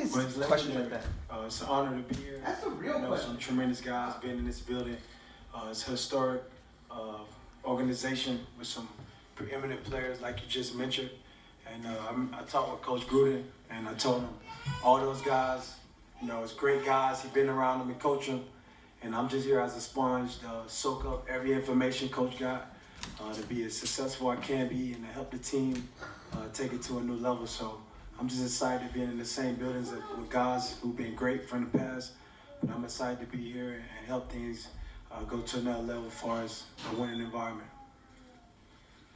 is But it's questions like legendary. that? It's an honor to be here. That's a real question. Some tremendous guys been in this building. It's a historic organization with some preeminent players like you just mentioned. And I talked with Coach Gruden, and I told him all those guys, it's great guys. He's been around them and coach them. And I'm just here as a sponge to soak up every information Coach got, to be as successful I can be and to help the team take it to a new level. So I'm just excited being in the same buildings with guys who've been great from the past. But I'm excited to be here and help things go to another level as far as a winning environment.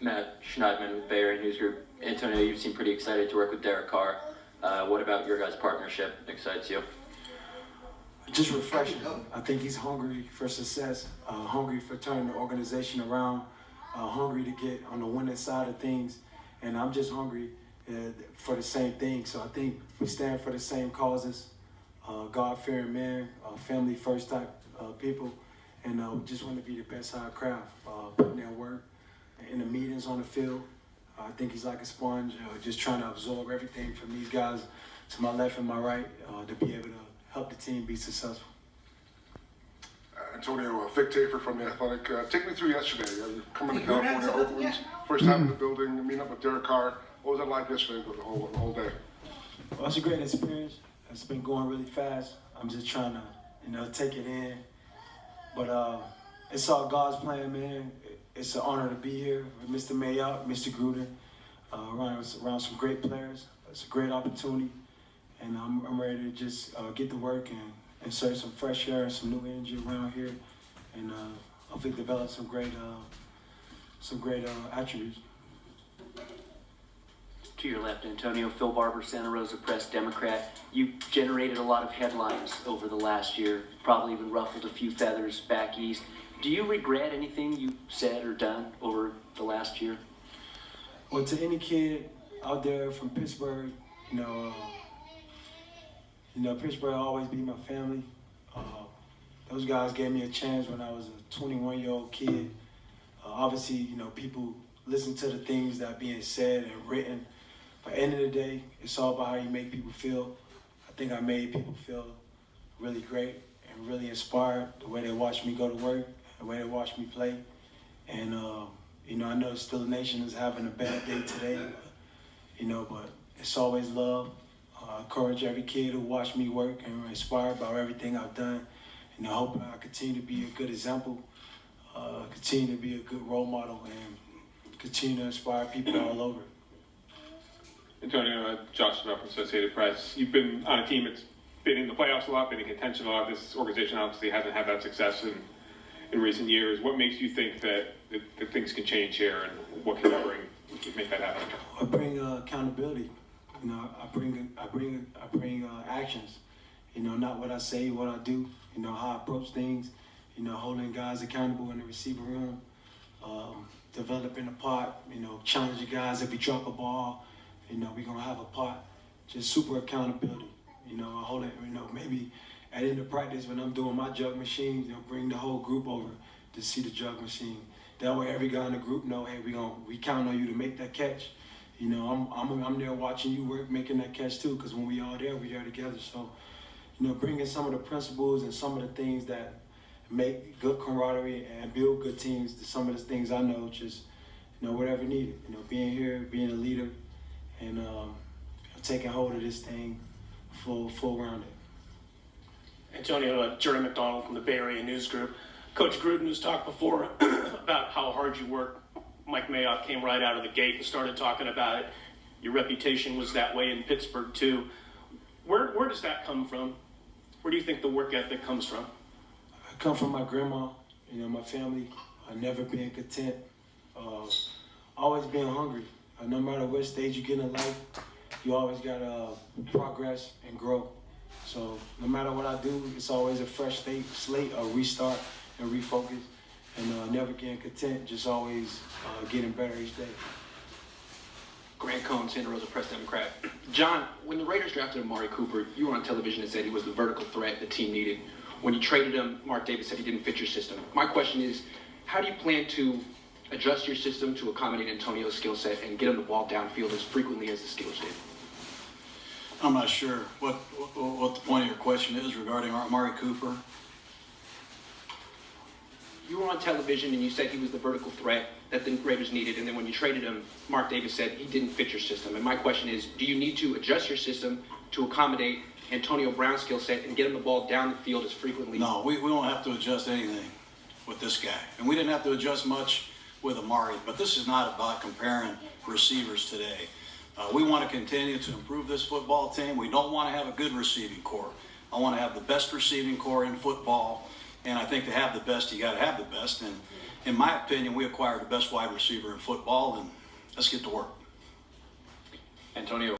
Matt Schneidman with Bay Area News Group. Antonio, you seem pretty excited to work with Derek Carr. What about your guys' partnership excites you? Just refreshing. I think he's hungry for success, hungry for turning the organization around, hungry to get on the winning side of things. And I'm just hungry for the same thing. So I think we stand for the same causes, God-fearing men, family first type people. And we just want to be the best our craft, putting in work in the meetings on the field. I think he's like a sponge, just trying to absorb everything from these guys to my left and my right to be able to help the team be successful. Antonio, Vic Tafer from The Athletic. Take me through yesterday. Coming to California, Oakland, first time in the building, meeting up with Derek Carr. What was it like yesterday, the whole day? Well, it's a great experience. It's been going really fast. I'm just trying to, take it in. But it's all God's plan, man. It's an honor to be here with Mr. Mayock, Mr. Gruden, around some great players. It's a great opportunity, and I'm ready to just get to work and insert some fresh air and some new energy around here, and hopefully develop some great attributes. To your left, Antonio, Phil Barber, Santa Rosa Press, Democrat. You generated a lot of headlines over the last year, probably even ruffled a few feathers back east. Do you regret anything you've said or done over the last year? Well, to any kid out there from Pittsburgh, Pittsburgh will always be my family. Those guys gave me a chance when I was a 21-year-old kid. Obviously, people listen to the things that are being said and written. But at the end of the day, it's all about how you make people feel. I think I made people feel really great and really inspired the way they watch me go to work, the way they watch me play. And, I know Still a Nation is having a bad day today, but it's always love. I encourage every kid who watch me work and are inspired by everything I've done. And I hope I continue to be a good example, continue to be a good role model, and continue to inspire people all over. Antonio, Josh Bell from Associated Press. You've been on a team that's been in the playoffs a lot, been in contention a lot. This organization obviously hasn't had that success in recent years. What makes you think that things can change here, and what can you bring to make that happen? I bring accountability. I bring actions. Not what I say, what I do. How I approach things. Holding guys accountable in the receiver room. Developing a pot. Challenging guys if we drop a ball. We're gonna have a pot. Just super accountability. I hold it. Maybe at the end of practice when I'm doing my jug machine, bring the whole group over to see the jug machine. That way, every guy in the group know, hey, we count on you to make that catch. I'm there watching you work, making that catch too, because when we all there, we there together. So, bringing some of the principles and some of the things that make good camaraderie and build good teams, to some of the things I know, just, whatever needed. Being here, being a leader, and taking hold of this thing full rounded. Antonio, Jerry McDonald from the Bay Area News Group. Coach Gruden has talked before about how hard you work. Mike Mayock came right out of the gate and started talking about it. Your reputation was that way in Pittsburgh too. Where does that come from? Where do you think the work ethic comes from? I come from my grandma, my family, never being content, always being hungry. No matter what stage you get in life, you always gotta progress and grow. So no matter what I do, it's always a fresh slate, a restart and refocus, and never getting content, just always getting better each day. Grant Cohn, Santa Rosa Press, Democrat. John, when the Raiders drafted Amari Cooper, you were on television and said he was the vertical threat the team needed. When you traded him, Mark Davis said he didn't fit your system. My question is, how do you plan to adjust your system to accommodate Antonio's skill set and get him the ball downfield as frequently as the Steelers did? I'm not sure what the point of your question is regarding Amari Cooper. You were on television and you said he was the vertical threat that the Raiders needed, and then when you traded him, Mark Davis said he didn't fit your system. And my question is, do you need to adjust your system to accommodate Antonio Brown's skill set and get him the ball down the field as frequently? No, we won't have to adjust anything with this guy. And we didn't have to adjust much with Amari, but this is not about comparing receivers today. We want to continue to improve this football team. We don't want to have a good receiving core. I want to have the best receiving core in football, and I think to have the best, you got to have the best. And in my opinion, we acquired the best wide receiver in football, and let's get to work. Antonio.